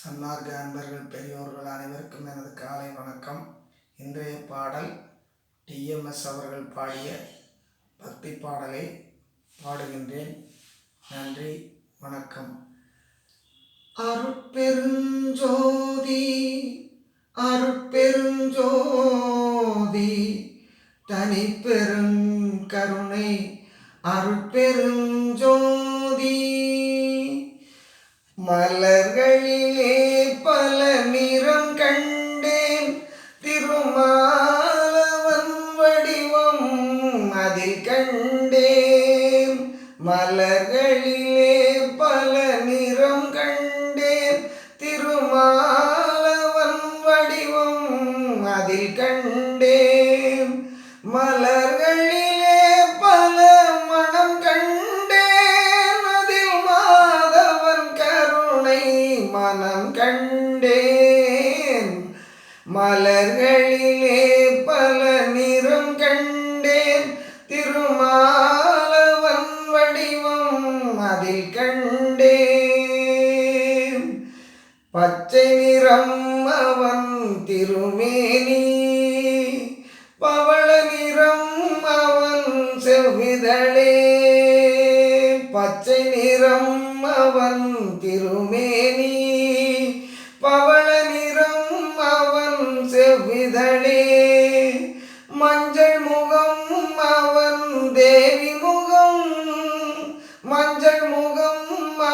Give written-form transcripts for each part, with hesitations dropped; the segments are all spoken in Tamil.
சன்மார்க்க அன்பர்கள் பெரியோர்கள் அனைவருக்கும் எனது காலை வணக்கம். இன்றைய பாடல் டிஎம்எஸ் அவர்கள் பாடிய பக்தி பாடலை பாடுகின்றேன். நன்றி, வணக்கம். அருட்பெருஞ்சோதி அருட்பெருஞ்சோதி தனிப்பெருங்கருணை அருட்பெருஞ்சோதி மலர்களிலே பல நிறம் கண்டேன், திருமாலவன் வடிவம் அதில் கண்டேன். மலர்களிலே பல நிறம் கண்டேன், திருமாலவன் வடிவம் அதில் கண்டேன். மலர்களிலே பல மனம் கண்டேன், அதில் மாதவன் கருணை மனம் கண்டேன். மலர்களிலே பல நிறம் கண்டேன், திருமாலவன் வடிவம் அதில் கண்டேன். பச்சை நிறம் அவன் திருமேனி, பவள நிறம் அவன் செவ்விதழே. பச்சை நிறம் அவன் திருமேனி, பவள நிறம் அவன் செவ்விதழே. மஞ்சள் முகம் அவன் தேவி முகம், மஞ்சள் முகம்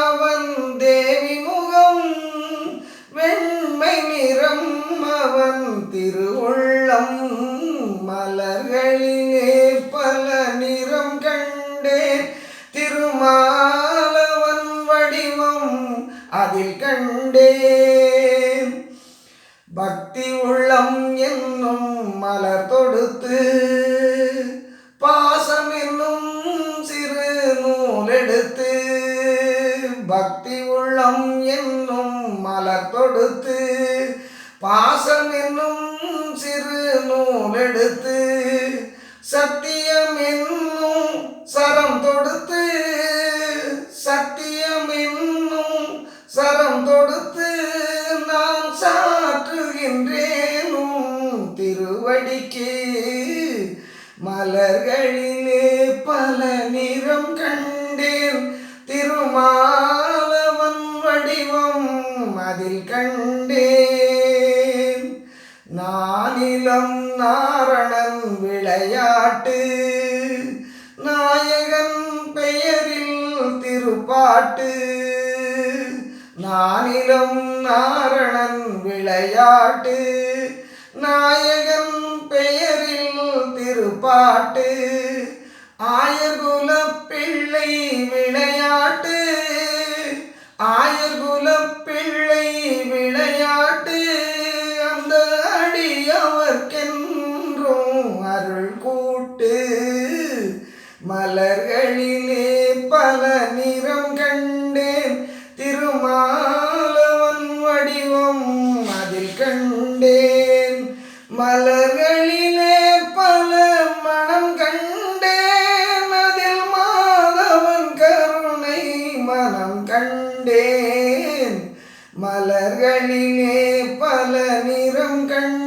அவன் தேவி முகம். வெண்மை நிறம் அவன் திருவுள்ளம். மலர்களிலே பல நிறம் கண்டேன், திருமாலவன் வடிவம் அதில் கண்டேன். பக்தி உள்ளம் என்னும் மலர் தொடுத்து, பாசம் என்னும் சிறு நூலெடுத்து. பக்தி உள்ளம் என்னும் மலர் தொடுத்து, பாசம் என்னும் சிறு நூலெடுத்து. சத்தியம் என்னும் சரம் தொடுத்து, சத்தியம் என்னும் சரம் தொடுத்து. நான் சாற்றுகின்றேனும் திருவடிக்கு. மலர்களிலே பல நிறம் கண்டேன், திருமாலவன் வடிவம் அதில் கண்டேன். நானிலம் நாரணன் விளையாட்டு, நாயகன் பெயரில் திருப்பாட்டு. நானிலம் நாரணன் விளையாட்டு, நாயகன் பெயரில் திருப்பாட்டு. ஆயர்குல பிள்ளை விளையாட்டு, ஆயர்குல பிள்ளை விளையாட்டு. அந்த அடியவர்க்கென்றும் அருள் கூட்டு. மலர்களிலே பல நிறம் கண்டேன், திருமாலவன் வடிவம் அதில் கண்டேன். மலர்களிலே பல மனம் கண்டேன், அதில் மாதவன் கருணை மனம் கண்டேன். மலர்களிலே பல நிறம் கண்டேன்,